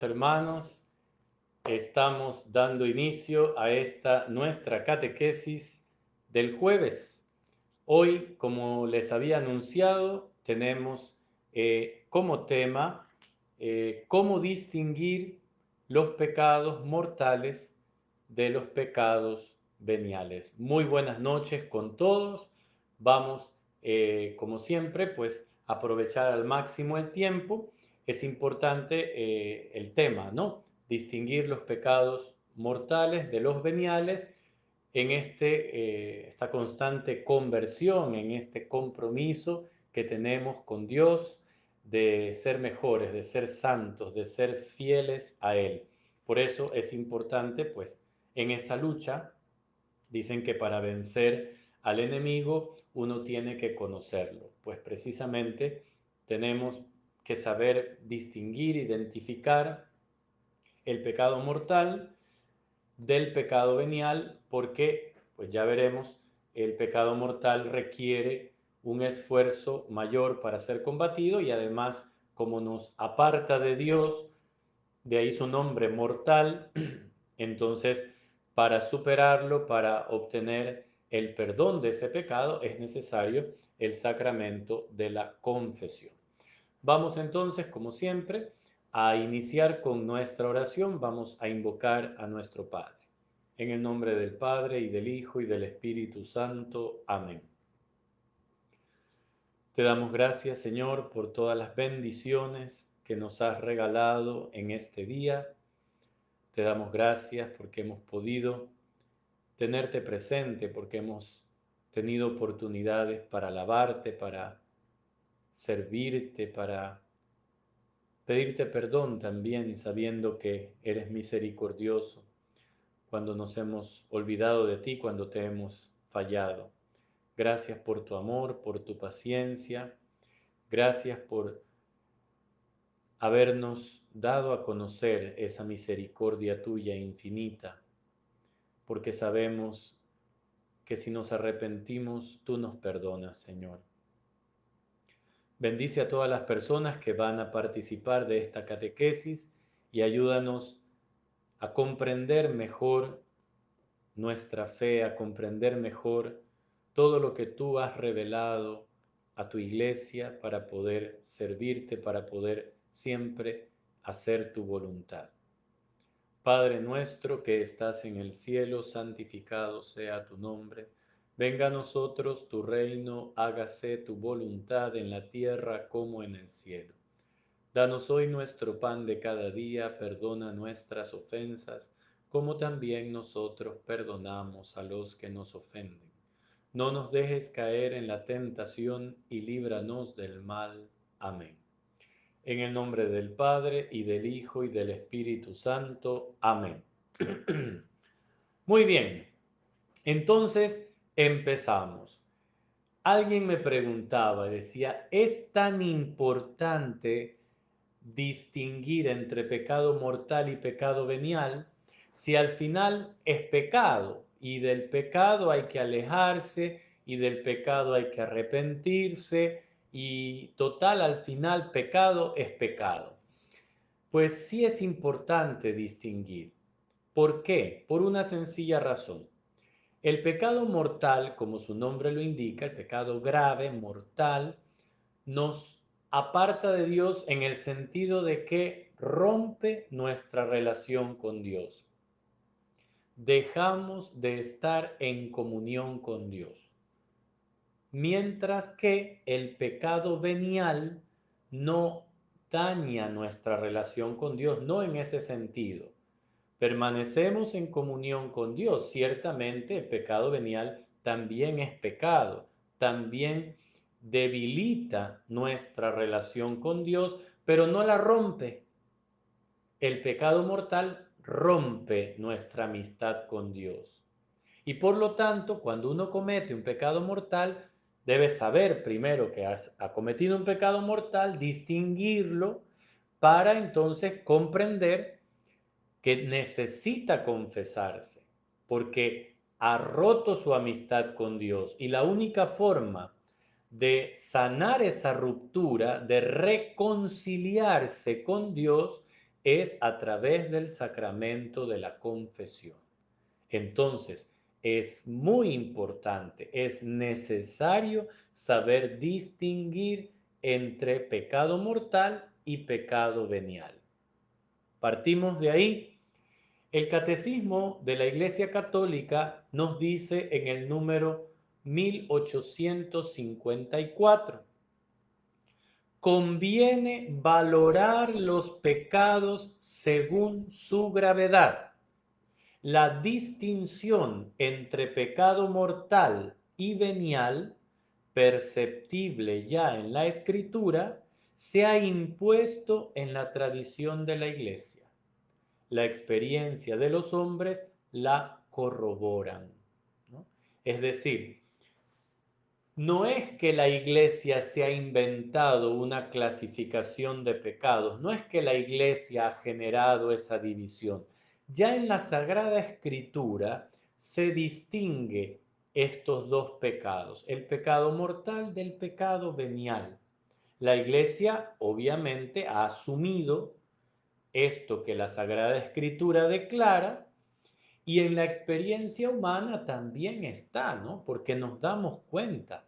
Hermanos, estamos dando inicio a esta nuestra catequesis del jueves. Hoy, como les había anunciado, tenemos como tema cómo distinguir los pecados mortales de los pecados veniales. Muy buenas noches con todos. Vamos, como siempre, pues aprovechar al máximo el tiempo. Es importante el tema, ¿no? Distinguir los pecados mortales de los veniales en esta constante conversión, en este compromiso que tenemos con Dios de ser mejores, de ser santos, de ser fieles a Él. Por eso es importante, pues, en esa lucha, dicen que para vencer al enemigo uno tiene que conocerlo. Pues precisamente tenemos que saber distinguir, identificar el pecado mortal del pecado venial, porque, pues ya veremos, el pecado mortal requiere un esfuerzo mayor para ser combatido y además, como nos aparta de Dios, de ahí su nombre mortal, entonces para superarlo, para obtener el perdón de ese pecado, es necesario el sacramento de la confesión. Vamos entonces, como siempre, a iniciar con nuestra oración. Vamos a invocar a nuestro Padre. En el nombre del Padre, y del Hijo, y del Espíritu Santo. Amén. Te damos gracias, Señor, por todas las bendiciones que nos has regalado en este día. Te damos gracias porque hemos podido tenerte presente, porque hemos tenido oportunidades para alabarte, para servirte, para pedirte perdón también, sabiendo que eres misericordioso cuando nos hemos olvidado de ti, cuando te hemos fallado. Gracias por tu amor, por tu paciencia. Gracias por habernos dado a conocer esa misericordia tuya infinita, porque sabemos que si nos arrepentimos, tú nos perdonas, Señor. Bendice a todas las personas que van a participar de esta catequesis y ayúdanos a comprender mejor nuestra fe, a comprender mejor todo lo que tú has revelado a tu iglesia para poder servirte, para poder siempre hacer tu voluntad. Padre nuestro que estás en el cielo, santificado sea tu nombre. Venga a nosotros tu reino, hágase tu voluntad en la tierra como en el cielo. Danos hoy nuestro pan de cada día, perdona nuestras ofensas, como también nosotros perdonamos a los que nos ofenden. No nos dejes caer en la tentación y líbranos del mal. Amén. En el nombre del Padre, y del Hijo, y del Espíritu Santo. Amén. Muy bien, entonces empezamos. Alguien me preguntaba, decía, ¿es tan importante distinguir entre pecado mortal y pecado venial si al final es pecado y del pecado hay que alejarse y del pecado hay que arrepentirse y total al final pecado es pecado? Pues sí es importante distinguir. ¿Por qué? Por una sencilla razón. El pecado mortal, como su nombre lo indica, el pecado grave, mortal, nos aparta de Dios en el sentido de que rompe nuestra relación con Dios. Dejamos de estar en comunión con Dios. Mientras que el pecado venial no daña nuestra relación con Dios, no en ese sentido. Permanecemos en comunión con Dios. Ciertamente el pecado venial también es pecado, también debilita nuestra relación con Dios, pero no la rompe. El pecado mortal rompe nuestra amistad con Dios. Y por lo tanto, cuando uno comete un pecado mortal, debe saber primero que ha cometido un pecado mortal, distinguirlo para entonces comprender que necesita confesarse, porque ha roto su amistad con Dios. Y la única forma de sanar esa ruptura, de reconciliarse con Dios, es a través del sacramento de la confesión. Entonces, es muy importante, es necesario saber distinguir entre pecado mortal y pecado venial. Partimos de ahí. El Catecismo de la Iglesia Católica nos dice en el número 1854: conviene valorar los pecados según su gravedad. La distinción entre pecado mortal y venial, perceptible ya en la Escritura, se ha impuesto en la tradición de la Iglesia. La experiencia de los hombres la corroboran, ¿no? Es decir, no es que la Iglesia se ha inventado una clasificación de pecados, no es que la Iglesia ha generado esa división. Ya en la Sagrada Escritura se distingue estos dos pecados, el pecado mortal del pecado venial. La Iglesia obviamente ha asumido esto que la Sagrada Escritura declara, y en la experiencia humana también está, ¿no? Porque nos damos cuenta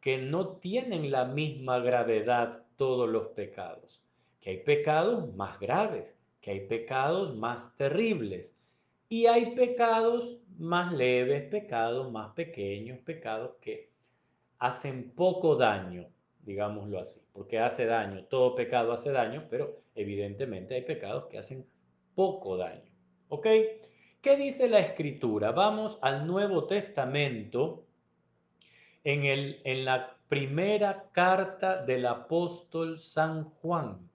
que no tienen la misma gravedad todos los pecados, que hay pecados más graves, que hay pecados más terribles, y hay pecados más leves, pecados más pequeños, pecados que hacen poco daño, digámoslo así, porque hace daño, todo pecado hace daño, pero evidentemente hay pecados que hacen poco daño. ¿Ok? ¿Qué dice la Escritura? Vamos al Nuevo Testamento, en la primera carta del apóstol San Juan.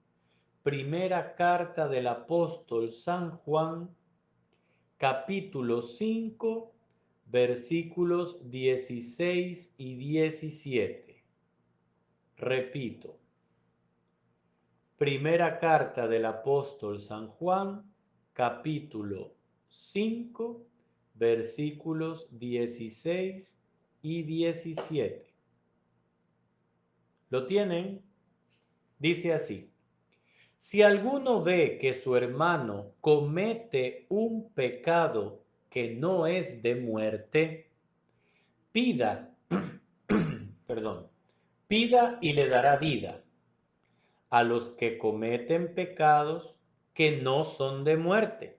Primera carta del apóstol San Juan, capítulo 5, versículos 16 y 17. Repito, primera carta del apóstol San Juan, capítulo 5, versículos 16 y 17. ¿Lo tienen? Dice así: si alguno ve que su hermano comete un pecado que no es de muerte, pida, perdón, pida y le dará vida a los que cometen pecados que no son de muerte.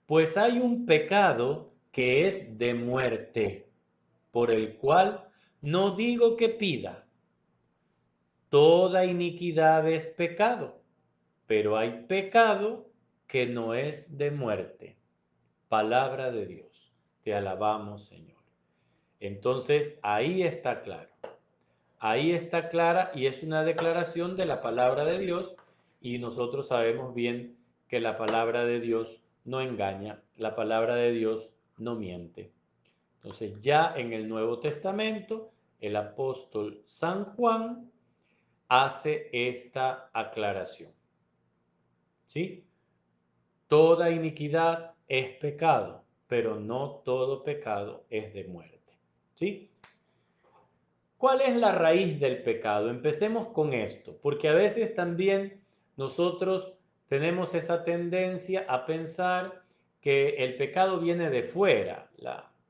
Pues hay un pecado que es de muerte, por el cual no digo que pida. Toda iniquidad es pecado, pero hay pecado que no es de muerte. Palabra de Dios. Te alabamos, Señor. Entonces, ahí está claro. Ahí está clara y es una declaración de la palabra de Dios, y nosotros sabemos bien que la palabra de Dios no engaña, la palabra de Dios no miente. Entonces ya en el Nuevo Testamento el apóstol San Juan hace esta aclaración. ¿Sí? Toda iniquidad es pecado, pero no todo pecado es de muerte. ¿Sí? ¿Cuál es la raíz del pecado? Empecemos con esto, porque a veces también nosotros tenemos esa tendencia a pensar que el pecado viene de fuera.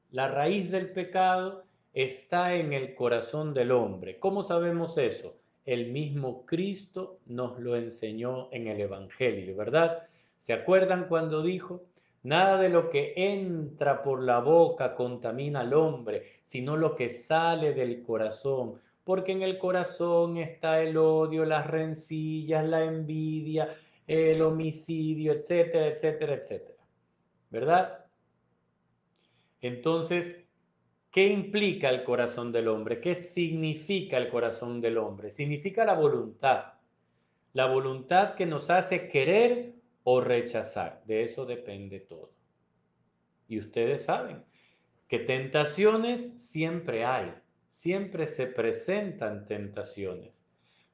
La raíz del pecado está en el corazón del hombre. ¿Cómo sabemos eso? El mismo Cristo nos lo enseñó en el Evangelio, ¿verdad? ¿Se acuerdan cuando dijo: nada de lo que entra por la boca contamina al hombre, sino lo que sale del corazón? Porque en el corazón está el odio, las rencillas, la envidia, el homicidio, etcétera, etcétera, etcétera. ¿Verdad? Entonces, ¿qué implica el corazón del hombre? ¿Qué significa el corazón del hombre? Significa la voluntad. La voluntad que nos hace querer o rechazar. De eso depende todo. Y ustedes saben que tentaciones siempre hay, siempre se presentan tentaciones,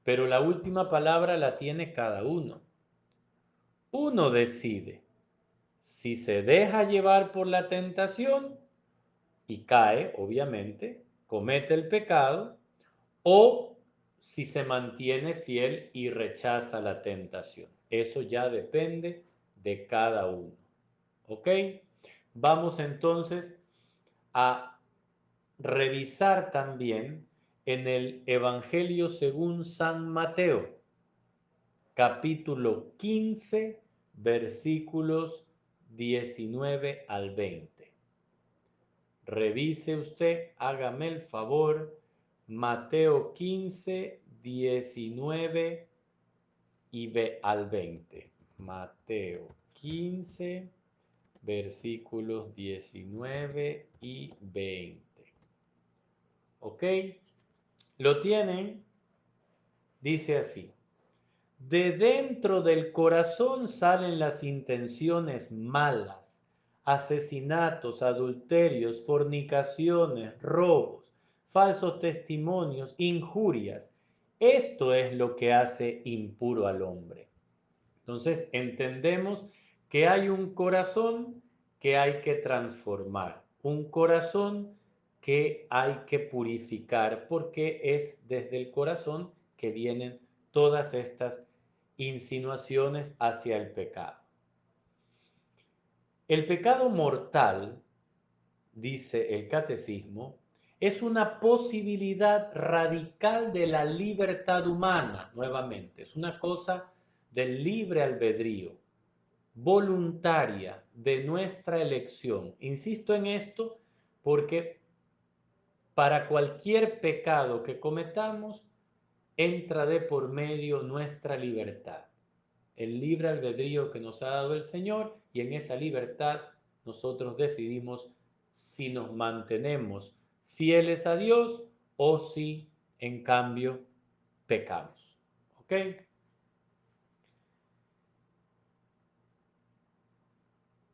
pero la última palabra la tiene cada uno. Uno decide si se deja llevar por la tentación y cae, obviamente, comete el pecado, o si se mantiene fiel y rechaza la tentación. Eso ya depende de cada uno. ¿Ok? Vamos entonces a revisar también en el Evangelio según San Mateo, capítulo 15, versículos 19 al 20. Revise usted, hágame el favor, Mateo 15, 19 al 20. Mateo 15, versículos 19 y 20. ¿Ok? ¿Lo tienen? Dice así. De dentro del corazón salen las intenciones malas, asesinatos, adulterios, fornicaciones, robos, falsos testimonios, injurias. Esto es lo que hace impuro al hombre. Entonces entendemos que hay un corazón que hay que transformar, un corazón que hay que purificar, porque es desde el corazón que vienen todas estas insinuaciones hacia el pecado. El pecado mortal, dice el catecismo, es una posibilidad radical de la libertad humana, nuevamente, es una cosa del libre albedrío, voluntaria de nuestra elección. Insisto en esto porque para cualquier pecado que cometamos entra de por medio nuestra libertad, el libre albedrío que nos ha dado el Señor, y en esa libertad nosotros decidimos si nos mantenemos fieles a Dios o si en cambio pecamos. ¿Ok?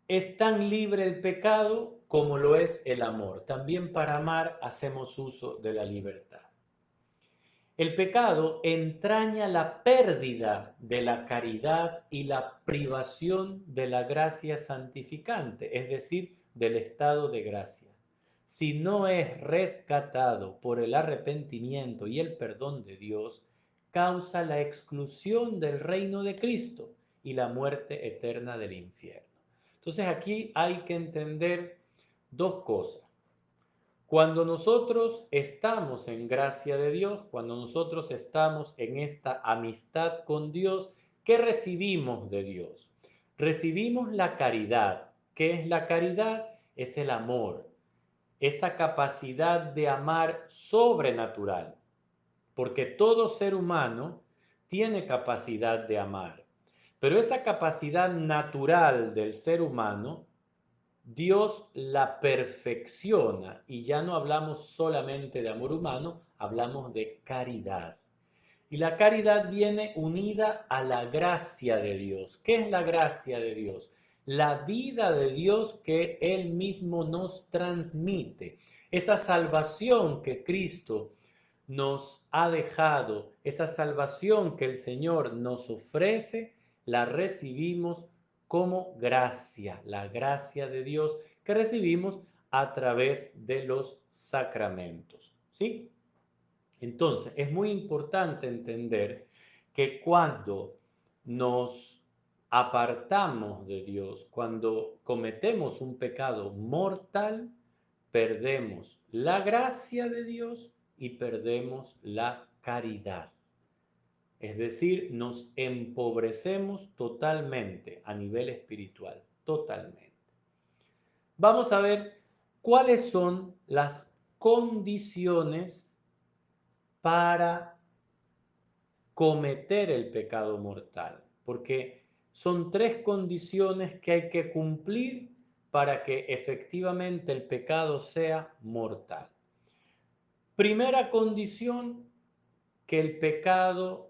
Es tan libre el pecado como lo es el amor. También para amar hacemos uso de la libertad. El pecado entraña la pérdida de la caridad y la privación de la gracia santificante, es decir, del estado de gracia. Si no es rescatado por el arrepentimiento y el perdón de Dios, causa la exclusión del reino de Cristo y la muerte eterna del infierno. Entonces aquí hay que entender dos cosas. Cuando nosotros estamos en gracia de Dios, cuando nosotros estamos en esta amistad con Dios, ¿qué recibimos de Dios? Recibimos la caridad. ¿Qué es la caridad? Es el amor, esa capacidad de amar sobrenatural, porque todo ser humano tiene capacidad de amar, pero esa capacidad natural del ser humano Dios la perfecciona, y ya no hablamos solamente de amor humano, hablamos de caridad. Y la caridad viene unida a la gracia de Dios. ¿Qué es la gracia de Dios? La vida de Dios que Él mismo nos transmite. Esa salvación que Cristo nos ha dejado, esa salvación que el Señor nos ofrece, la recibimos como gracia, la gracia de Dios que recibimos a través de los sacramentos. ¿Sí? Entonces, es muy importante entender que cuando nos apartamos de Dios, cuando cometemos un pecado mortal, perdemos la gracia de Dios y perdemos la caridad. Es decir, nos empobrecemos totalmente a nivel espiritual, totalmente. Vamos a ver cuáles son las condiciones para cometer el pecado mortal, porque son tres condiciones que hay que cumplir para que efectivamente el pecado sea mortal. Primera condición, que el pecado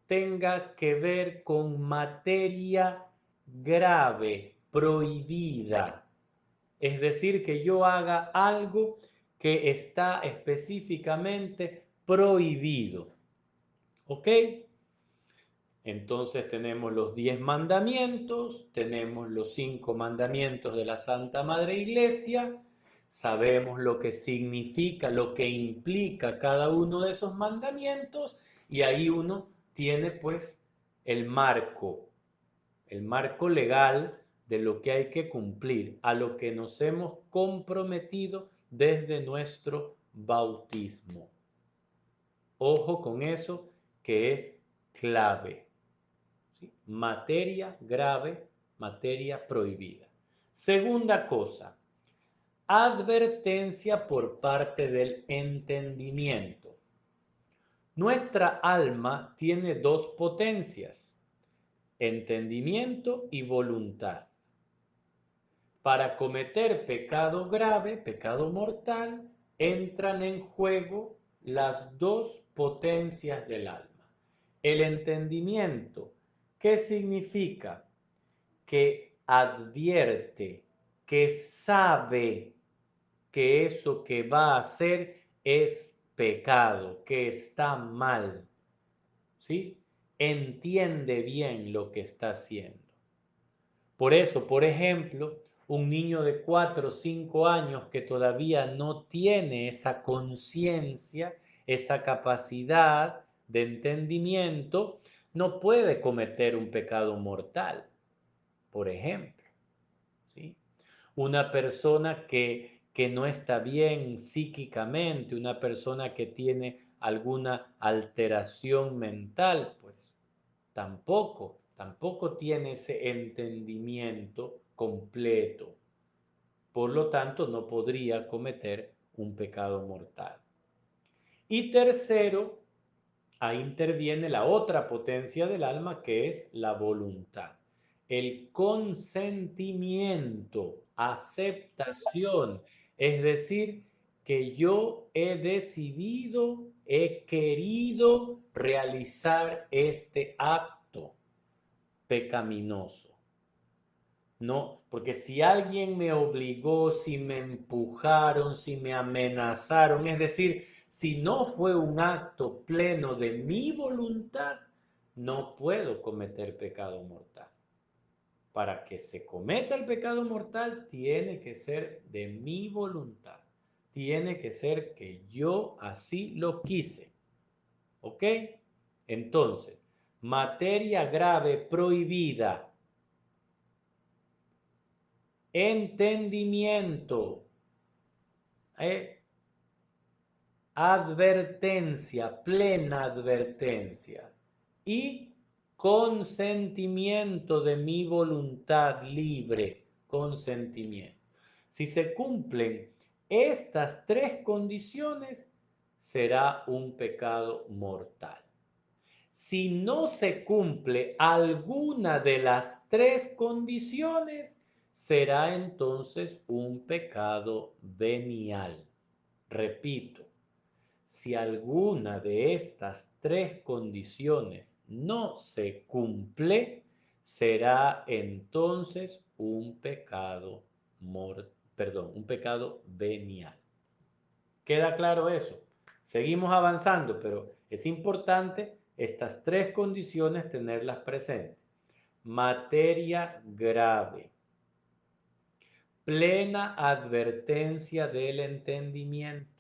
tenga que ver con materia grave, prohibida. Es decir, que yo haga algo que está específicamente prohibido. ¿Ok? Entonces tenemos los 10 mandamientos, tenemos los 5 mandamientos de la Santa Madre Iglesia, sabemos lo que significa, lo que implica cada uno de esos mandamientos, y ahí uno tiene pues el marco legal de lo que hay que cumplir, a lo que nos hemos comprometido desde nuestro bautismo. Ojo con eso, que es clave. ¿Sí? Materia grave, materia prohibida. Segunda cosa, advertencia por parte del entendimiento. Nuestra alma tiene dos potencias, entendimiento y voluntad. Para cometer pecado grave, pecado mortal, entran en juego las dos potencias del alma. El entendimiento, ¿qué significa? Que advierte, que sabe que eso que va a hacer es pecado, que está mal, ¿sí? Entiende bien lo que está haciendo. Por eso, por ejemplo, un niño de 4 o 5 años que todavía no tiene esa conciencia, esa capacidad de entendimiento, no puede cometer un pecado mortal, por ejemplo, ¿sí? Una persona que no está bien psíquicamente, una persona que tiene alguna alteración mental, pues tampoco tiene ese entendimiento completo. Por lo tanto, no podría cometer un pecado mortal. Y tercero, ahí interviene la otra potencia del alma, que es la voluntad. El consentimiento, aceptación, es decir, que yo he decidido, he querido realizar este acto pecaminoso. No, porque si alguien me obligó, si me empujaron, si me amenazaron, es decir, si no fue un acto pleno de mi voluntad, no puedo cometer pecado mortal. Para que se cometa el pecado mortal, tiene que ser de mi voluntad. Tiene que ser que yo así lo quise. ¿Ok? Entonces, materia grave prohibida. Entendimiento, advertencia, plena advertencia y consentimiento de mi voluntad libre, consentimiento. Si se cumplen estas tres condiciones, será un pecado mortal. Si no se cumple alguna de las tres condiciones, será entonces un pecado venial. Repito, si alguna de estas tres condiciones no se cumple, será entonces un pecado un pecado venial. ¿Queda claro eso? Seguimos avanzando, pero es importante estas tres condiciones tenerlas presentes. Materia grave. Plena advertencia del entendimiento.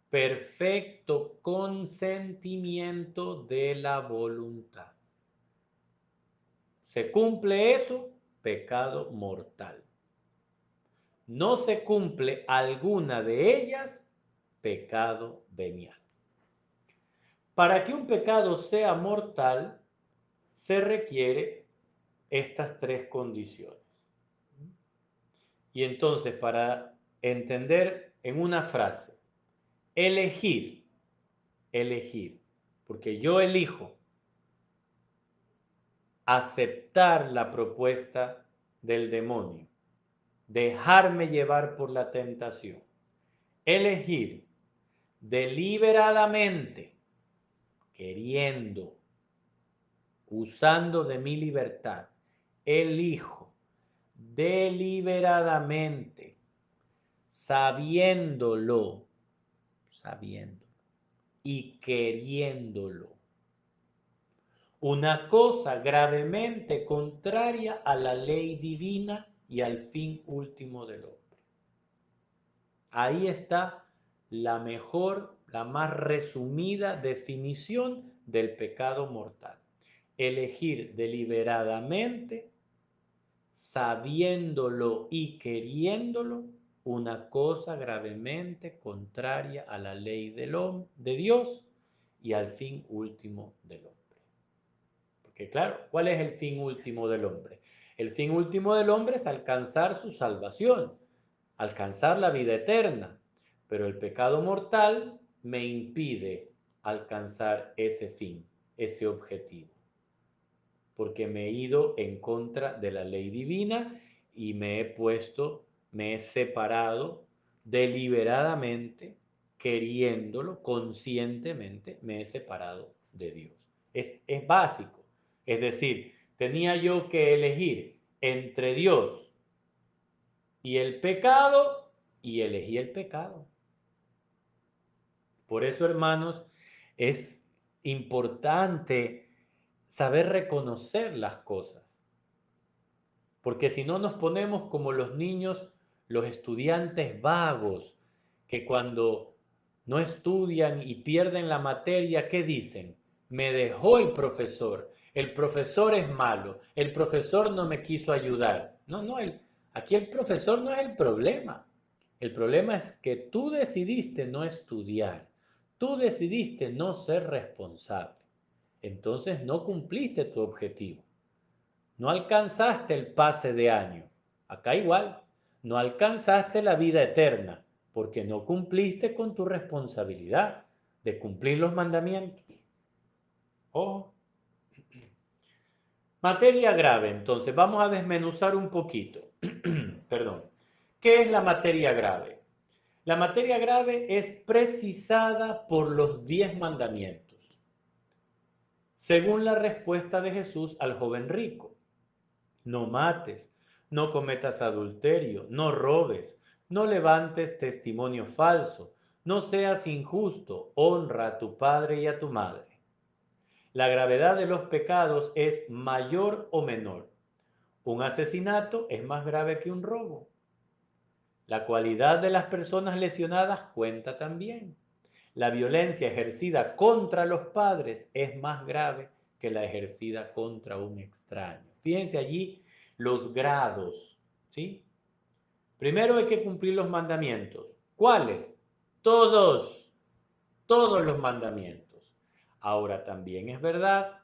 Perfecto consentimiento de la voluntad. ¿Se cumple eso? Pecado mortal. No se cumple alguna de ellas, pecado venial. Para que un pecado sea mortal, se requiere estas tres condiciones. Y entonces, para entender en una frase, elegir, porque yo elijo aceptar la propuesta del demonio, dejarme llevar por la tentación, elegir deliberadamente, queriendo, usando de mi libertad, elijo deliberadamente, sabiéndolo y queriéndolo. Una cosa gravemente contraria a la ley divina y al fin último del hombre. Ahí está la mejor, la más resumida definición del pecado mortal. Elegir deliberadamente, sabiéndolo y queriéndolo, una cosa gravemente contraria a la ley de Dios y al fin último del hombre. Porque claro, ¿cuál es el fin último del hombre? El fin último del hombre es alcanzar su salvación, alcanzar la vida eterna. Pero el pecado mortal me impide alcanzar ese fin, ese objetivo. Porque me he ido en contra de la ley divina y me he separado deliberadamente, queriéndolo, conscientemente, me he separado de Dios. Es básico. Es decir, tenía yo que elegir entre Dios y el pecado y elegí el pecado. Por eso, hermanos, es importante saber reconocer las cosas. Porque si no nos ponemos como los niños, los estudiantes vagos, que cuando no estudian y pierden la materia, ¿qué dicen? Me dejó el profesor es malo, el profesor no me quiso ayudar. No, aquí el profesor no es el problema es que tú decidiste no estudiar, tú decidiste no ser responsable, entonces no cumpliste tu objetivo. No alcanzaste el pase de año. Acá igual, no alcanzaste la vida eterna porque no cumpliste con tu responsabilidad de cumplir los mandamientos. Ojo. Materia grave, entonces, vamos a desmenuzar un poquito. Perdón. ¿Qué es la materia grave? La materia grave es precisada por los 10 mandamientos, según la respuesta de Jesús al joven rico. No mates, no cometas adulterio, no robes, no levantes testimonio falso, no seas injusto, honra a tu padre y a tu madre. La gravedad de los pecados es mayor o menor. Un asesinato es más grave que un robo. La cualidad de las personas lesionadas cuenta también. La violencia ejercida contra los padres es más grave que la ejercida contra un extraño. Fíjense allí los grados, ¿sí? Primero hay que cumplir los mandamientos. ¿Cuáles? Todos, todos los mandamientos. Ahora también es verdad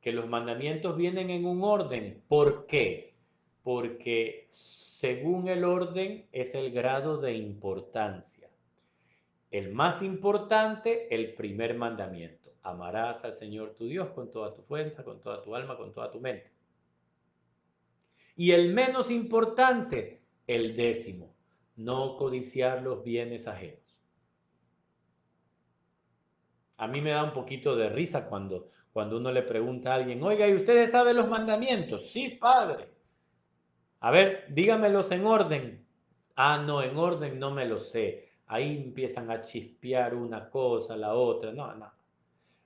que los mandamientos vienen en un orden. ¿Por qué? Porque según el orden es el grado de importancia. El más importante, el primer mandamiento. Amarás al Señor tu Dios con toda tu fuerza, con toda tu alma, con toda tu mente. Y el menos importante, el 10º. No codiciar los bienes ajenos. A mí me da un poquito de risa cuando uno le pregunta a alguien, oiga, ¿y ustedes saben los mandamientos? Sí, padre. A ver, dígamelos en orden. Ah, no, en orden no me los sé. Ahí empiezan a chispear una cosa, la otra. No.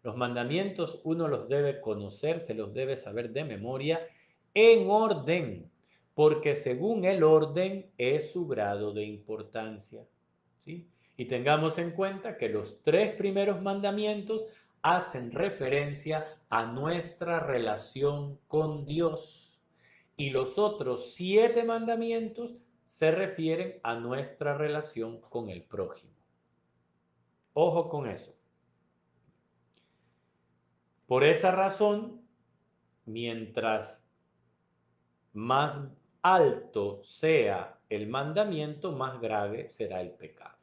Los mandamientos uno los debe conocer, se los debe saber de memoria en orden, porque según el orden es su grado de importancia. ¿Sí? Y tengamos en cuenta que los 3 primeros mandamientos hacen referencia a nuestra relación con Dios y los otros 7 mandamientos se refieren a nuestra relación con el prójimo. Ojo con eso. Por esa razón, mientras más alto sea el mandamiento, más grave será el pecado.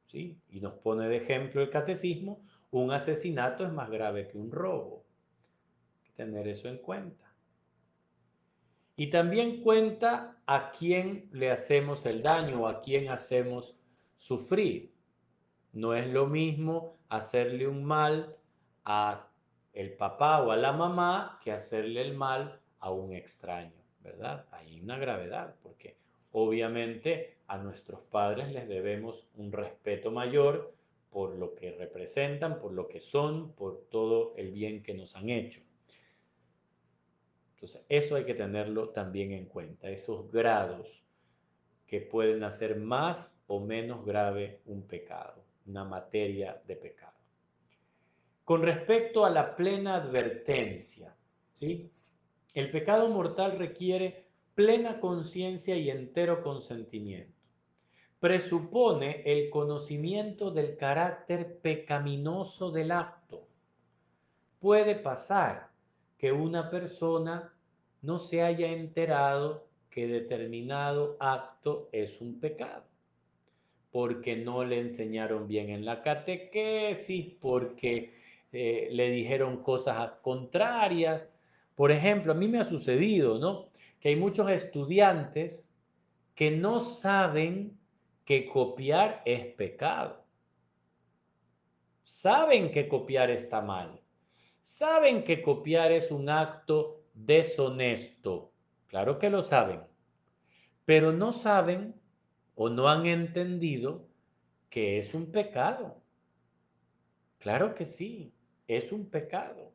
¿Sí? Y nos pone de ejemplo el catecismo, un asesinato es más grave que un robo. Hay que tener eso en cuenta. Y también cuenta a quién le hacemos el daño o a quién hacemos sufrir. No es lo mismo hacerle un mal a el papá o a la mamá que hacerle el mal a un extraño, ¿verdad? Hay una gravedad, porque obviamente a nuestros padres les debemos un respeto mayor por lo que representan, por lo que son, por todo el bien que nos han hecho. Entonces, eso hay que tenerlo también en cuenta, esos grados que pueden hacer más o menos grave un pecado, una materia de pecado. Con respecto a la plena advertencia, ¿sí? El pecado mortal requiere plena conciencia y entero consentimiento. Presupone el conocimiento del carácter pecaminoso del acto. Puede pasar que una persona no se haya enterado que determinado acto es un pecado, porque no le enseñaron bien en la catequesis, porque le dijeron cosas contrarias. Por ejemplo, a mí me ha sucedido, ¿no? Que hay muchos estudiantes que no saben que copiar es pecado. Saben que copiar está mal. Saben que copiar es un acto deshonesto. Claro que lo saben. Pero no saben o no han entendido que es un pecado. Claro que sí, es un pecado.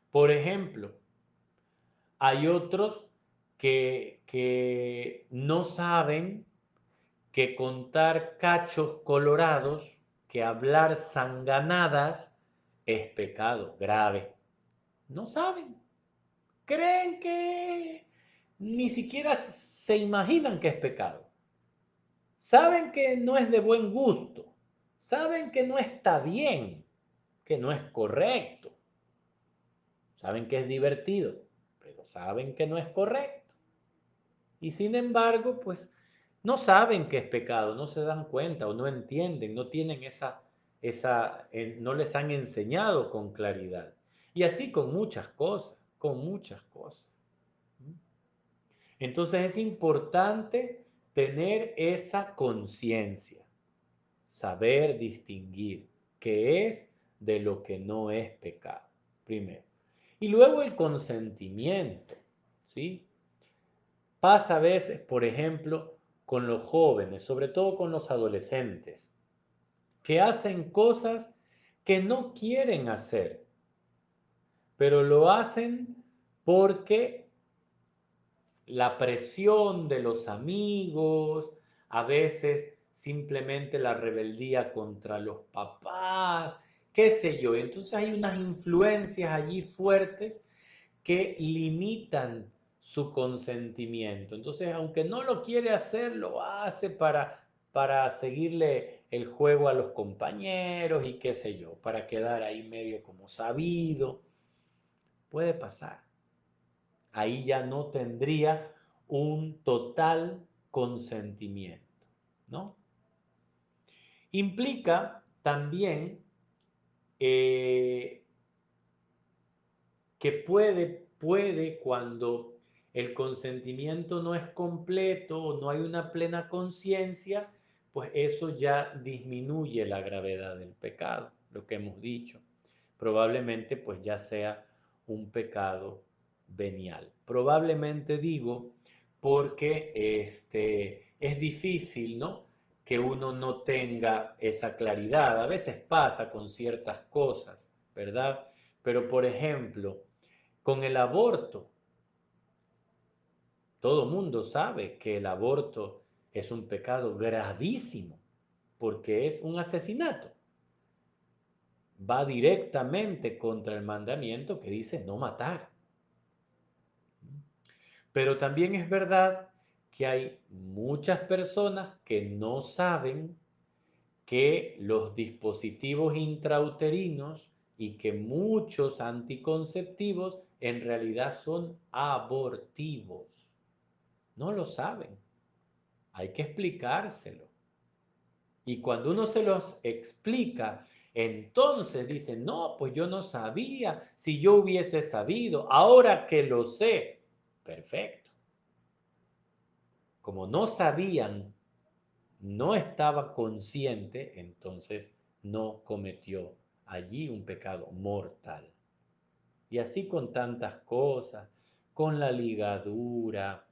Por ejemplo, hay otros que no saben que contar cachos colorados, que hablar sanganadas es pecado grave. No saben. Creen que ni siquiera se imaginan que es pecado. Saben que no es de buen gusto. Saben que no está bien, que no es correcto. Saben que es divertido, pero saben que no es correcto. Y sin embargo, pues no saben que es pecado, no se dan cuenta o no entienden, no tienen no les han enseñado con claridad. Y así con muchas cosas, con muchas cosas. Entonces es importante tener esa conciencia, saber distinguir qué es de lo que no es pecado, primero. Y luego el consentimiento, ¿sí? Pasa a veces, por ejemplo, con los jóvenes, sobre todo con los adolescentes, que hacen cosas que no quieren hacer, pero lo hacen porque la presión de los amigos, a veces simplemente la rebeldía contra los papás, qué sé yo. Entonces hay unas influencias allí fuertes que limitan su consentimiento. Entonces, aunque no lo quiere hacer, lo hace para seguirle el juego a los compañeros y qué sé yo, para quedar ahí medio como sabido. Puede pasar. Ahí ya no tendría un total consentimiento, ¿no? Implica también que puede cuando el consentimiento no es completo o no hay una plena conciencia, pues eso ya disminuye la gravedad del pecado, lo que hemos dicho. Probablemente pues ya sea un pecado venial. Probablemente digo porque es difícil, ¿no? Que uno no tenga esa claridad. A veces pasa con ciertas cosas, ¿verdad? Pero por ejemplo, con el aborto, todo mundo sabe que el aborto es un pecado gravísimo porque es un asesinato. Va directamente contra el mandamiento que dice no matar. Pero también es verdad que hay muchas personas que no saben que los dispositivos intrauterinos y que muchos anticonceptivos en realidad son abortivos. No lo saben. Hay que explicárselo. Y cuando uno se los explica, entonces dicen, no, pues yo no sabía, si yo hubiese sabido, ahora que lo sé, perfecto. Como no sabían, no estaba consciente, entonces no cometió allí un pecado mortal. Y así con tantas cosas, con la ligadura,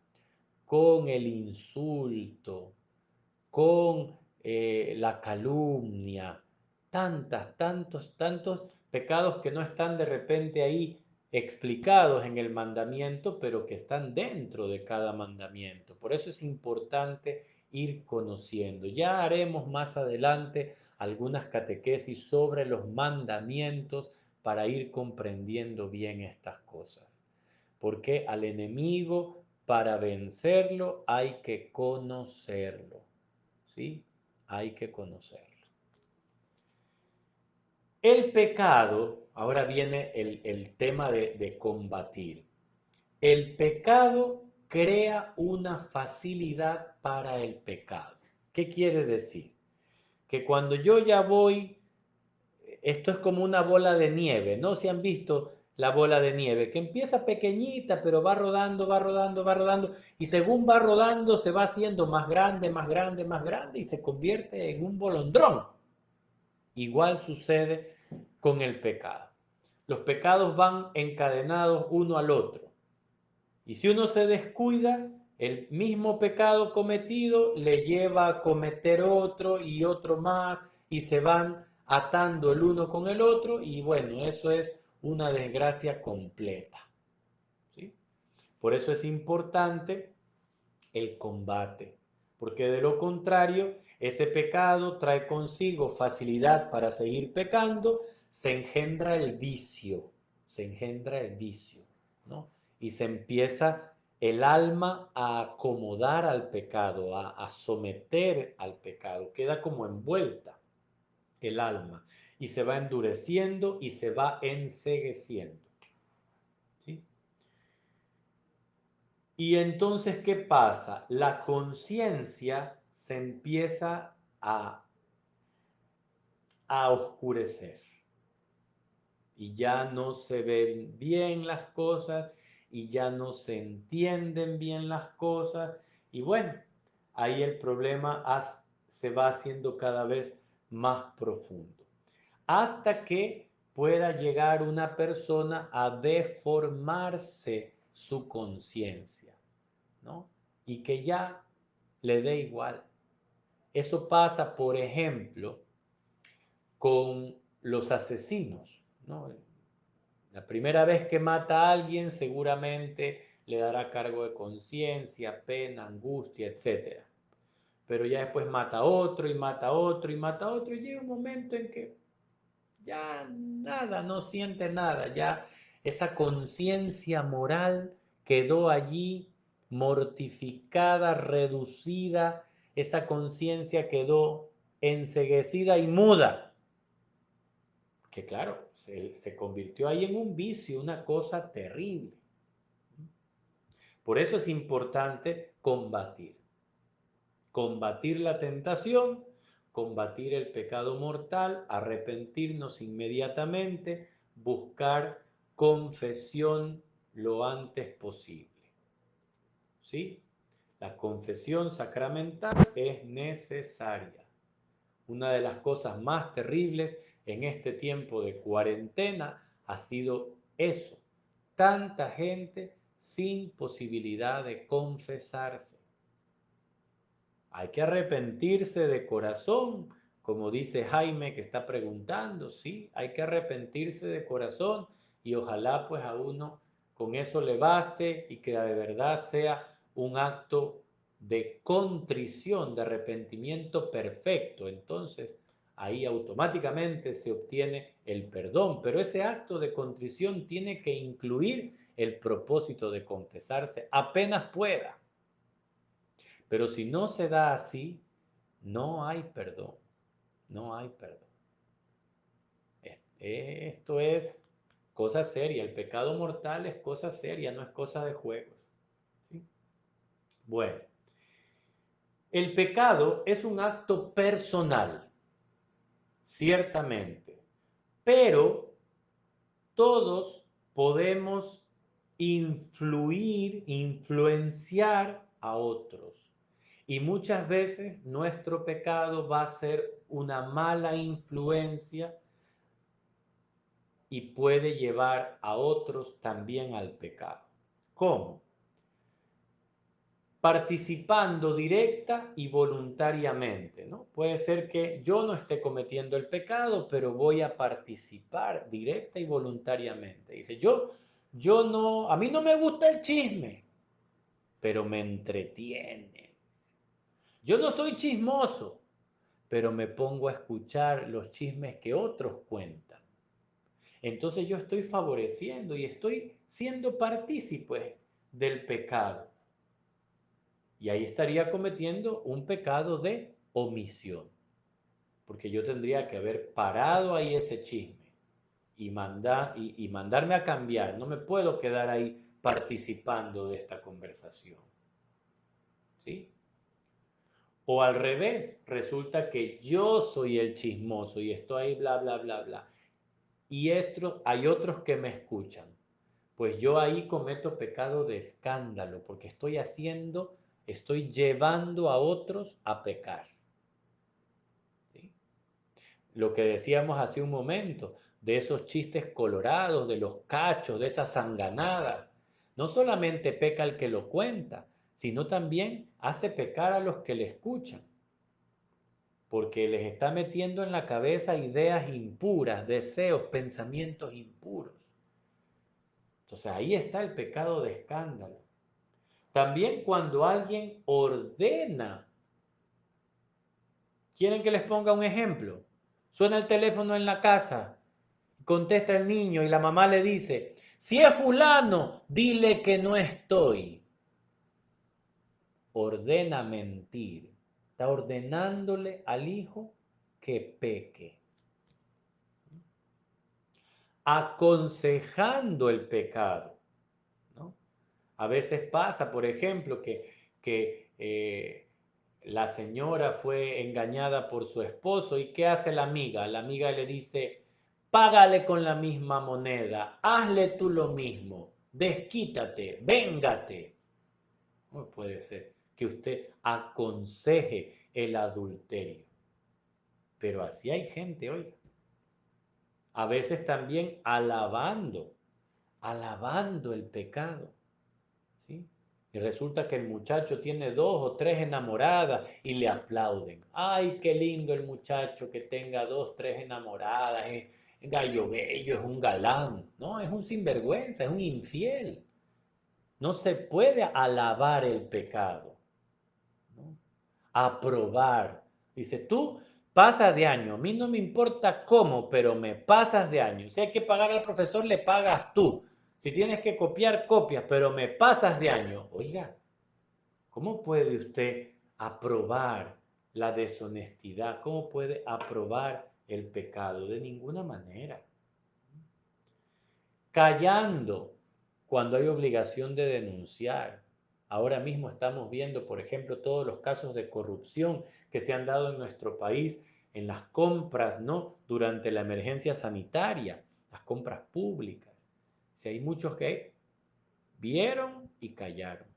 con el insulto, con la calumnia, tantos pecados que no están de repente ahí explicados en el mandamiento, pero que están dentro de cada mandamiento. Por eso es importante ir conociendo. Ya haremos más adelante algunas catequesis sobre los mandamientos para ir comprendiendo bien estas cosas. Porque al enemigo, para vencerlo, hay que conocerlo. ¿Sí? Hay que conocerlo. El pecado, ahora viene el tema de combatir. El pecado crea una facilidad para el pecado. ¿Qué quiere decir? Que cuando yo ya voy, esto es como una bola de nieve, ¿no? Si han visto la bola de nieve, que empieza pequeñita, pero va rodando, va rodando, va rodando, y según va rodando se va haciendo más grande, más grande, más grande, y se convierte en un bolondrón. Igual sucede con el pecado. Los pecados van encadenados uno al otro. Y si uno se descuida, el mismo pecado cometido le lleva a cometer otro y otro más, y se van atando el uno con el otro, y bueno, eso es una desgracia completa. ¿Sí? Por eso es importante el combate, porque de lo contrario, ese pecado trae consigo facilidad para seguir pecando, se engendra el vicio, ¿no? Y se empieza el alma a acomodar al pecado, a someter al pecado, queda como envuelta el alma y se va endureciendo y se va encegueciendo. ¿Sí? Y entonces, ¿qué pasa? La conciencia se empieza a oscurecer y ya no se ven bien las cosas y ya no se entienden bien las cosas y bueno, ahí el problema se va haciendo cada vez más profundo hasta que pueda llegar una persona a deformarse su conciencia, ¿no? Y que ya le dé igual. Eso pasa, por ejemplo, con los asesinos, ¿no? La primera vez que mata a alguien seguramente le dará cargo de conciencia, pena, angustia, etc. Pero ya después mata a otro y mata a otro y mata a otro y llega un momento en que ya nada, no siente nada, ya esa conciencia moral quedó allí mortificada, reducida, esa conciencia quedó enceguecida y muda, que claro, se convirtió ahí en un vicio, una cosa terrible. Por eso es importante combatir la tentación, combatir el pecado mortal, arrepentirnos inmediatamente, buscar confesión lo antes posible. ¿Sí? La confesión sacramental es necesaria. Una de las cosas más terribles en este tiempo de cuarentena ha sido eso. Tanta gente sin posibilidad de confesarse. Hay que arrepentirse de corazón, como dice Jaime que está preguntando, sí, hay que arrepentirse de corazón y ojalá pues a uno con eso le baste y que de verdad sea un acto de contrición, de arrepentimiento perfecto. Entonces ahí automáticamente se obtiene el perdón, pero ese acto de contrición tiene que incluir el propósito de confesarse apenas pueda. Pero si no se da así, no hay perdón, no hay perdón. Esto es cosa seria, el pecado mortal es cosa seria, no es cosa de juegos. ¿Sí? Bueno, el pecado es un acto personal, ciertamente, pero todos podemos influenciar a otros. Y muchas veces nuestro pecado va a ser una mala influencia y puede llevar a otros también al pecado. ¿Cómo? Participando directa y voluntariamente, ¿no? Puede ser que yo no esté cometiendo el pecado, pero voy a participar directa y voluntariamente. Dice, yo no, a mí no me gusta el chisme, pero me entretiene. Yo no soy chismoso, pero me pongo a escuchar los chismes que otros cuentan. Entonces yo estoy favoreciendo y estoy siendo partícipe del pecado. Y ahí estaría cometiendo un pecado de omisión, porque yo tendría que haber parado ahí ese chisme y mandarme a cambiar. No me puedo quedar ahí participando de esta conversación. ¿Sí? O al revés, resulta que yo soy el chismoso y estoy ahí bla, bla, bla, bla. Y hay otros que me escuchan. Pues yo ahí cometo pecado de escándalo, porque estoy llevando a otros a pecar. ¿Sí? Lo que decíamos hace un momento, de esos chistes colorados, de los cachos, de esas zanganadas. No solamente peca el que lo cuenta, sino también hace pecar a los que le escuchan, porque les está metiendo en la cabeza ideas impuras, deseos, pensamientos impuros. Entonces ahí está el pecado de escándalo. También cuando alguien ordena. ¿Quieren que les ponga un ejemplo? Suena el teléfono en la casa, contesta el niño y la mamá le dice, si es fulano, dile que no estoy. Ordena mentir. Está ordenándole al hijo que peque. Aconsejando el pecado, ¿no? A veces pasa, por ejemplo, que la señora fue engañada por su esposo y ¿qué hace la amiga? La amiga le dice, págale con la misma moneda, hazle tú lo mismo, desquítate, véngate. No puede ser que usted aconseje el adulterio, pero así hay gente hoy. A veces también alabando el pecado. ¿Sí? Y resulta que el muchacho tiene 2 o 3 enamoradas y le aplauden. Ay, qué lindo el muchacho que tenga 2, 3 enamoradas, es gallo bello, es un galán. No, es un sinvergüenza, es un infiel. No se puede alabar el pecado, ¿no? Aprobar. Dice, tú pasas de año, a mí no me importa cómo, pero me pasas de año. Si hay que pagar al profesor, le pagas tú. Si tienes que copiar, copias, pero me pasas de año. Oiga, ¿cómo puede usted aprobar la deshonestidad? ¿Cómo puede aprobar el pecado? De ninguna manera. Callando cuando hay obligación de denunciar. Ahora mismo estamos viendo, por ejemplo, todos los casos de corrupción que se han dado en nuestro país en las compras, ¿no? Durante la emergencia sanitaria, las compras públicas. Si hay muchos que vieron y callaron.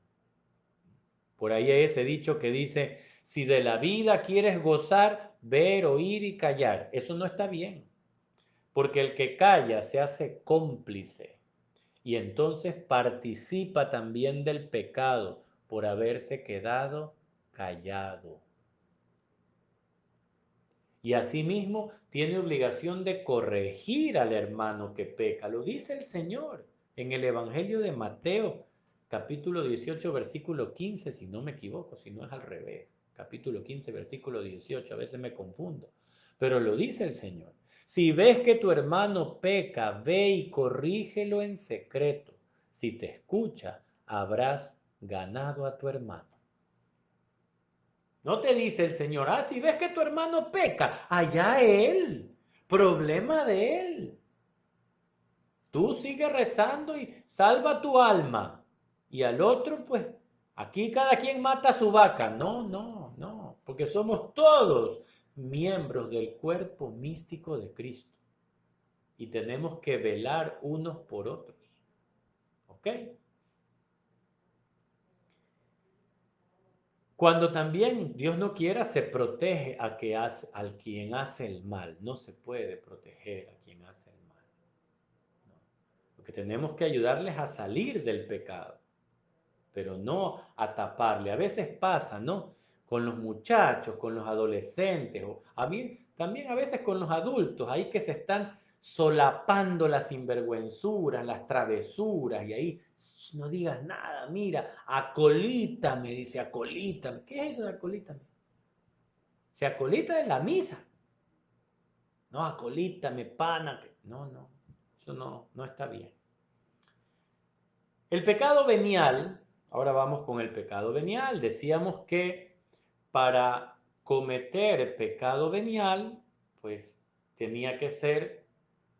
Por ahí hay ese dicho que dice, si de la vida quieres gozar, ver, oír y callar. Eso no está bien, porque el que calla se hace cómplice y entonces participa también del pecado por haberse quedado callado. Y asimismo tiene obligación de corregir al hermano que peca. Lo dice el Señor en el Evangelio de Mateo, capítulo 18, versículo 15, si no me equivoco, si no es al revés. Capítulo 15, versículo 18, a veces me confundo. Pero lo dice el Señor. Si ves que tu hermano peca, ve y corrígelo en secreto. Si te escucha, habrás ganado a tu hermano. No te dice el Señor, si ves que tu hermano peca, allá él, problema de él. Tú sigue rezando y salva tu alma. Y al otro, pues, aquí cada quien mata a su vaca. No, no, no, porque somos todos miembros del cuerpo místico de Cristo. Y tenemos que velar unos por otros. ¿Ok? Cuando también Dios no quiera, se protege al quien hace el mal. No se puede proteger a quien hace el mal. No. Lo que tenemos que ayudarles a salir del pecado, pero no a taparle. A veces pasa, ¿no? Con los muchachos, con los adolescentes, o también a veces con los adultos, ahí que se están solapando las sinvergüenzuras, las travesuras, y ahí no digas nada, mira, acolítame, dice, acolítame. ¿Qué es eso de acolítame? Se acolita en la misa. No, acolítame, pana. No, no, eso no está bien. El pecado venial, ahora vamos con el pecado venial. Decíamos que para cometer pecado venial, pues tenía que ser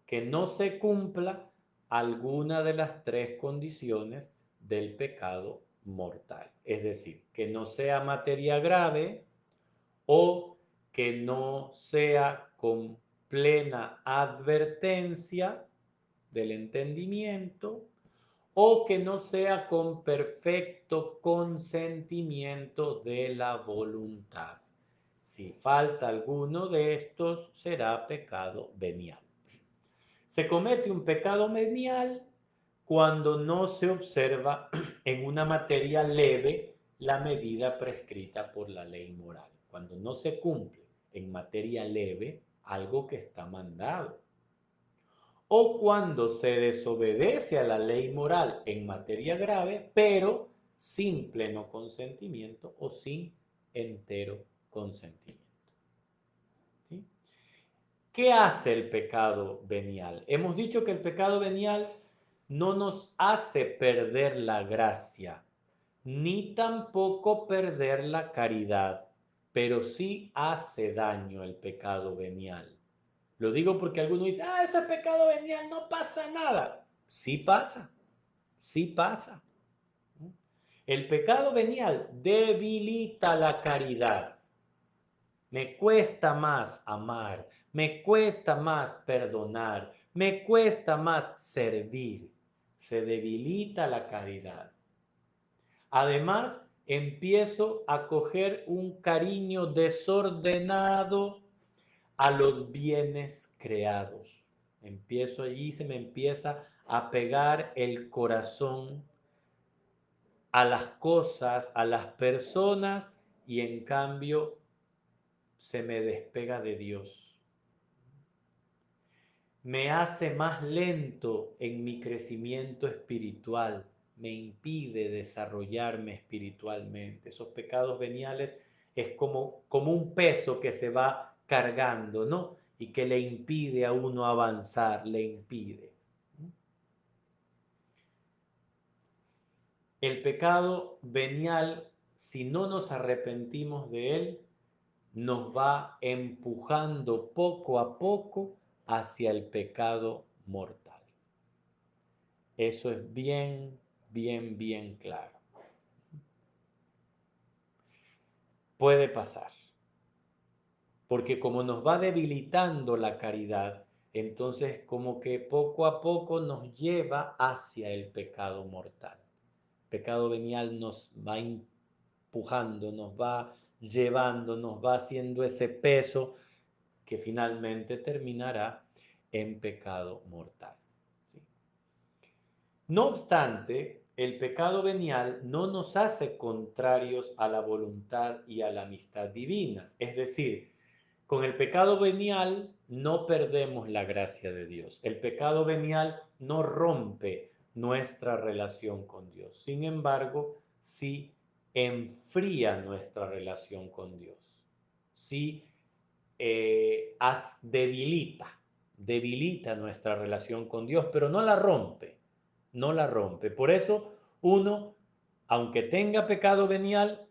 que no se cumpla alguna de las tres condiciones del pecado mortal. Es decir, que no sea materia grave o que no sea con plena advertencia del entendimiento o que no sea con perfecto consentimiento de la voluntad. Si falta alguno de estos, será pecado venial. Se comete un pecado venial cuando no se observa en una materia leve la medida prescrita por la ley moral. Cuando no se cumple en materia leve algo que está mandado. O cuando se desobedece a la ley moral en materia grave, pero sin pleno consentimiento o sin entero consentimiento. ¿Sí? ¿Qué hace el pecado venial? Hemos dicho que el pecado venial no nos hace perder la gracia, ni tampoco perder la caridad, pero sí hace daño el pecado venial. Lo digo porque algunos dicen, eso es pecado venial, no pasa nada. Sí pasa, sí pasa. El pecado venial debilita la caridad. Me cuesta más amar, me cuesta más perdonar, me cuesta más servir. Se debilita la caridad. Además, empiezo a coger un cariño desordenado a los bienes creados. Empiezo allí, se me empieza a pegar el corazón a las cosas, a las personas, y en cambio se me despega de Dios. Me hace más lento en mi crecimiento espiritual, me impide desarrollarme espiritualmente. Esos pecados veniales es como un peso que se va cargando, ¿no? Y que le impide a uno avanzar, le impide. El pecado venial, si no nos arrepentimos de él, nos va empujando poco a poco hacia el pecado mortal. Eso es bien, bien, bien claro. Puede pasar, porque como nos va debilitando la caridad, entonces como que poco a poco nos lleva hacia el pecado mortal. El pecado venial nos va empujando, nos va llevando, nos va haciendo ese peso que finalmente terminará en pecado mortal. ¿Sí? No obstante, el pecado venial no nos hace contrarios a la voluntad y a la amistad divinas. Es decir, con el pecado venial no perdemos la gracia de Dios. El pecado venial no rompe nuestra relación con Dios. Sin embargo, sí enfría nuestra relación con Dios. Sí debilita nuestra relación con Dios, pero no la rompe, no la rompe. Por eso uno, aunque tenga pecado venial,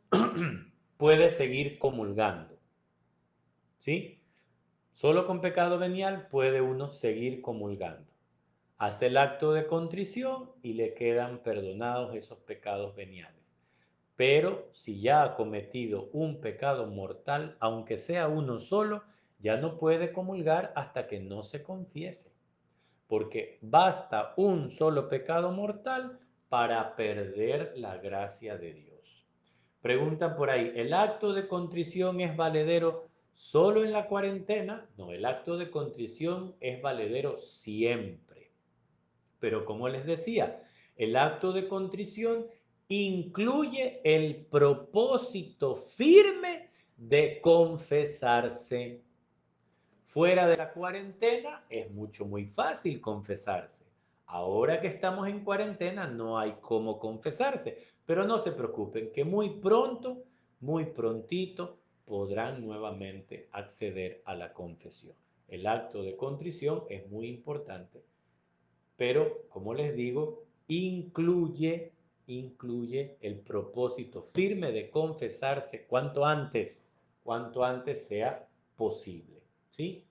puede seguir comulgando. ¿Sí? Solo con pecado venial puede uno seguir comulgando. Hace el acto de contrición y le quedan perdonados esos pecados veniales. Pero si ya ha cometido un pecado mortal, aunque sea uno solo, ya no puede comulgar hasta que no se confiese. Porque basta un solo pecado mortal para perder la gracia de Dios. Preguntan por ahí, ¿el acto de contrición es valedero solo en la cuarentena? No, el acto de contrición es valedero siempre. Pero como les decía, el acto de contrición incluye el propósito firme de confesarse. Fuera de la cuarentena es muy fácil confesarse. Ahora que estamos en cuarentena no hay cómo confesarse, pero no se preocupen que muy pronto, muy prontito, podrán nuevamente acceder a la confesión. El acto de contrición es muy importante, pero como les digo, incluye el propósito firme de confesarse cuanto antes sea posible, ¿sí?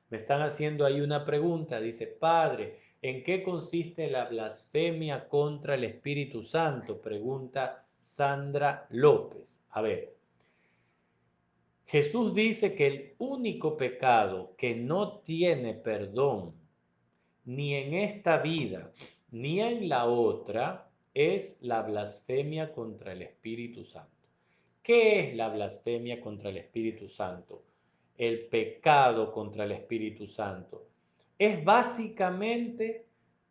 Me están haciendo ahí una pregunta, dice, Padre, ¿en qué consiste la blasfemia contra el Espíritu Santo? Pregunta Sandra López. A ver, Jesús dice que el único pecado que no tiene perdón ni en esta vida ni en la otra es la blasfemia contra el Espíritu Santo. ¿Qué es la blasfemia contra el Espíritu Santo? El pecado contra el Espíritu Santo. Es básicamente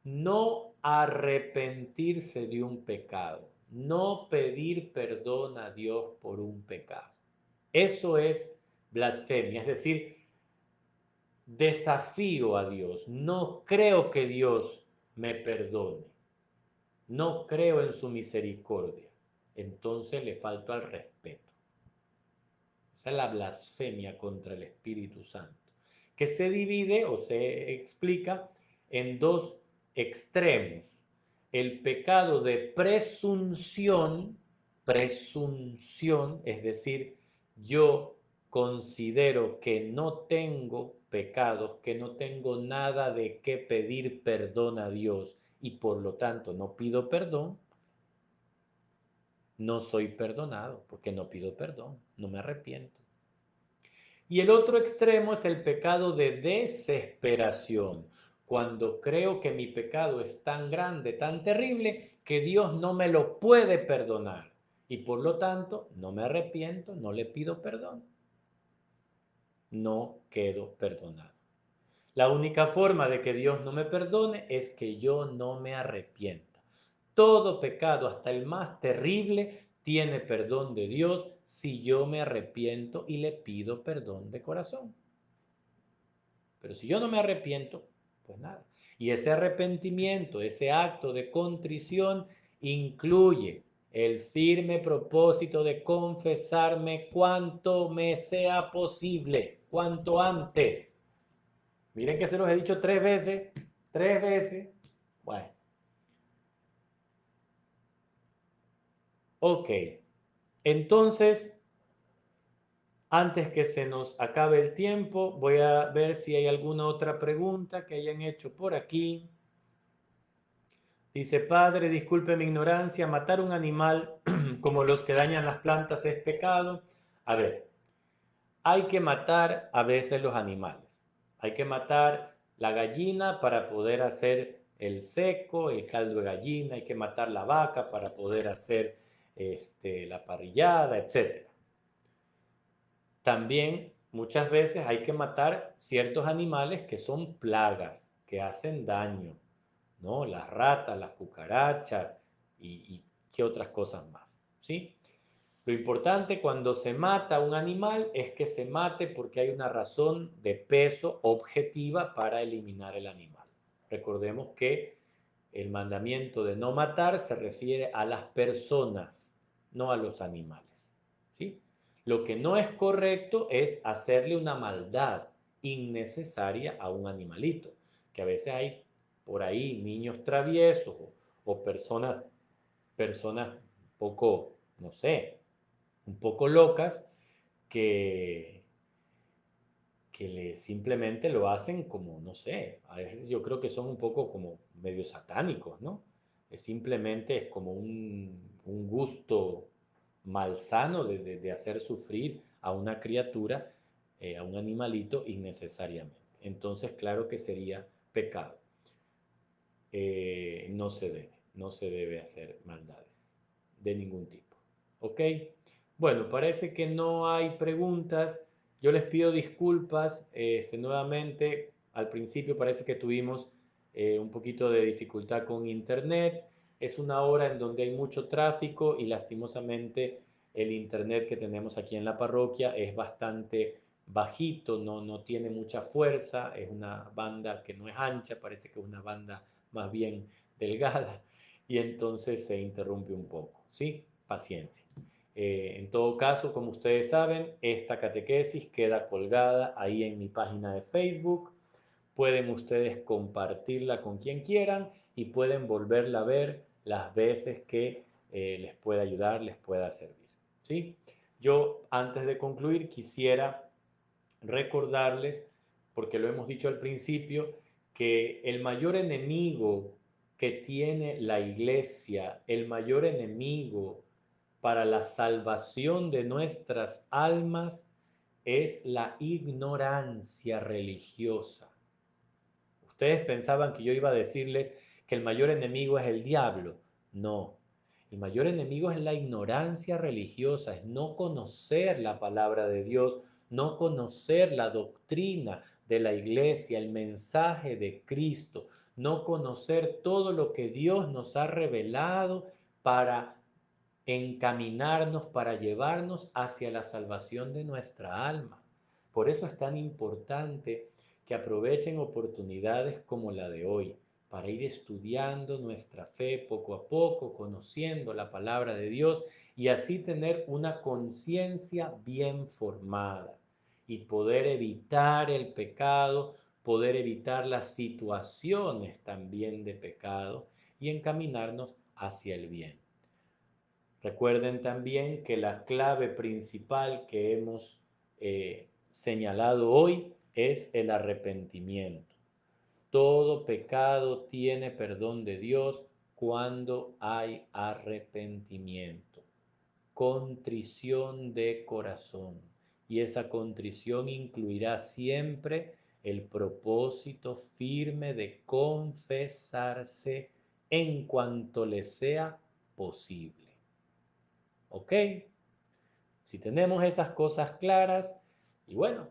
no arrepentirse de un pecado, no pedir perdón a Dios por un pecado. Eso es blasfemia, es decir, desafío a Dios, no creo que Dios me perdone, no creo en su misericordia, entonces le falto al respeto. Esa es la blasfemia contra el Espíritu Santo, que se divide o se explica en dos extremos. El pecado de presunción, es decir, yo considero que no tengo pecados, que no tengo nada de qué pedir perdón a Dios y por lo tanto no pido perdón, no soy perdonado porque no pido perdón, no me arrepiento. Y el otro extremo es el pecado de desesperación, cuando creo que mi pecado es tan grande, tan terrible, que Dios no me lo puede perdonar. Y por lo tanto, no me arrepiento, no le pido perdón. No quedo perdonado. La única forma de que Dios no me perdone es que yo no me arrepienta. Todo pecado, hasta el más terrible, tiene perdón de Dios si yo me arrepiento y le pido perdón de corazón. Pero si yo no me arrepiento, pues nada. Y ese arrepentimiento, ese acto de contrición incluye el firme propósito de confesarme cuanto me sea posible, cuanto antes. Miren que se los he dicho 3 veces, 3 veces. Bueno, ok. Entonces, antes que se nos acabe el tiempo, voy a ver si hay alguna otra pregunta que hayan hecho por aquí. Dice, Padre, disculpe mi ignorancia, matar un animal como los que dañan las plantas es pecado. A ver, hay que matar a veces los animales. Hay que matar la gallina para poder hacer el seco, el caldo de gallina. Hay que matar la vaca para poder hacer la parrillada, etc. También muchas veces hay que matar ciertos animales que son plagas, que hacen daño, ¿no? Las ratas, las cucarachas y qué otras cosas más, ¿sí? Lo importante cuando se mata un animal es que se mate porque hay una razón de peso objetiva para eliminar el animal. Recordemos que el mandamiento de no matar se refiere a las personas, no a los animales, ¿sí? Lo que no es correcto es hacerle una maldad innecesaria a un animalito, que a veces hay por ahí niños traviesos o personas un poco, no sé, un poco locas que, simplemente lo hacen como, no sé, a veces yo creo que son un poco como medio satánicos, ¿no? Simplemente es como un gusto malsano de hacer sufrir a una criatura, a un animalito innecesariamente. Entonces, claro que sería pecado. No se debe hacer maldades de ningún tipo. ¿Ok? Bueno, parece que no hay preguntas. Yo les pido disculpas nuevamente. Al principio parece que tuvimos un poquito de dificultad con internet. Es una hora en donde hay mucho tráfico y lastimosamente el internet que tenemos aquí en la parroquia es bastante bajito, no tiene mucha fuerza, es una banda que no es ancha, parece que es una banda más bien delgada y entonces se interrumpe un poco, ¿sí? Paciencia. En todo caso, como ustedes saben, esta catequesis queda colgada ahí en mi página de Facebook. Pueden ustedes compartirla con quien quieran y pueden volverla a ver las veces que les pueda ayudar, les pueda servir. ¿Sí? Yo, antes de concluir, quisiera recordarles, porque lo hemos dicho al principio, que el mayor enemigo que tiene la iglesia, el mayor enemigo para la salvación de nuestras almas es la ignorancia religiosa. Ustedes pensaban que yo iba a decirles que el mayor enemigo es el diablo. No, el mayor enemigo es la ignorancia religiosa, es no conocer la palabra de Dios, no conocer la doctrina de la iglesia, el mensaje de Cristo, no conocer todo lo que Dios nos ha revelado para encaminarnos, para llevarnos hacia la salvación de nuestra alma. Por eso es tan importante que aprovechen oportunidades como la de hoy, para ir estudiando nuestra fe poco a poco, conociendo la palabra de Dios y así tener una conciencia bien formada y poder evitar el pecado, poder evitar las situaciones también de pecado y encaminarnos hacia el bien. Recuerden también que la clave principal que hemos señalado hoy es el arrepentimiento. Todo pecado tiene perdón de Dios cuando hay arrepentimiento, contrición de corazón. Y esa contrición incluirá siempre el propósito firme de confesarse en cuanto le sea posible. ¿Ok? Si tenemos esas cosas claras, y bueno,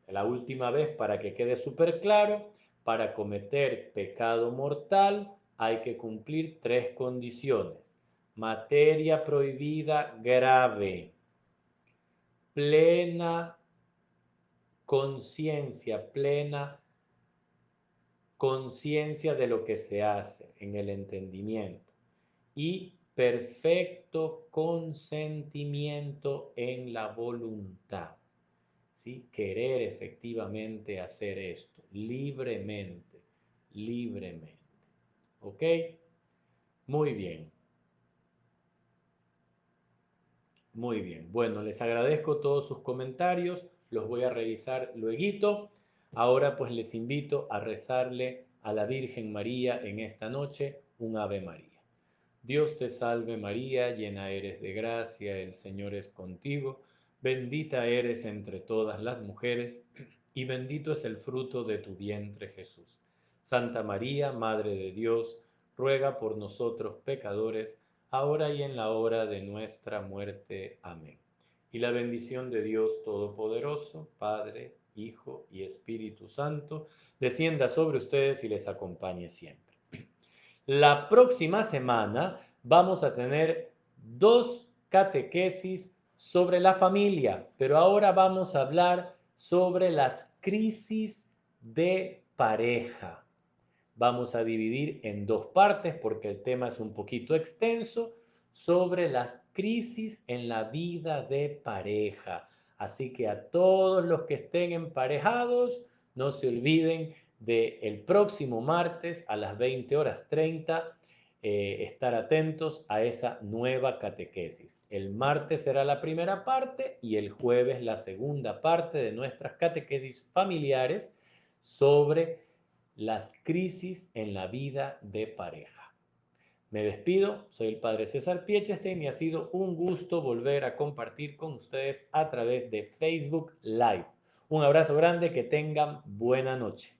la última vez para que quede súper claro, para cometer pecado mortal hay que cumplir 3 condiciones. Materia prohibida grave, plena plena conciencia de lo que se hace en el entendimiento y perfecto consentimiento en la voluntad. ¿Sí? Querer efectivamente hacer esto, libremente, libremente. ¿Ok? Muy bien, muy bien. Bueno, les agradezco todos sus comentarios, los voy a revisar lueguito. Ahora pues les invito a rezarle a la Virgen María en esta noche un Ave María. Dios te salve María, llena eres de gracia, el Señor es contigo, bendita eres entre todas las mujeres, y bendito es el fruto de tu vientre Jesús. Santa María, Madre de Dios, ruega por nosotros pecadores, ahora y en la hora de nuestra muerte. Amén. Y la bendición de Dios Todopoderoso, Padre, Hijo y Espíritu Santo, descienda sobre ustedes y les acompañe siempre. La próxima semana vamos a tener 2 catequesis sobre la familia, pero ahora vamos a hablar sobre las crisis de pareja. Vamos a dividir en 2 partes porque el tema es un poquito extenso sobre las crisis en la vida de pareja. Así que a todos los que estén emparejados, no se olviden de el próximo martes a las 20:30 estar atentos a esa nueva catequesis. El martes será la primera parte y el jueves la segunda parte de nuestras catequesis familiares sobre las crisis en la vida de pareja. Me despido, soy el padre César Piechestein y ha sido un gusto volver a compartir con ustedes a través de Facebook Live. Un abrazo grande, que tengan buena noche.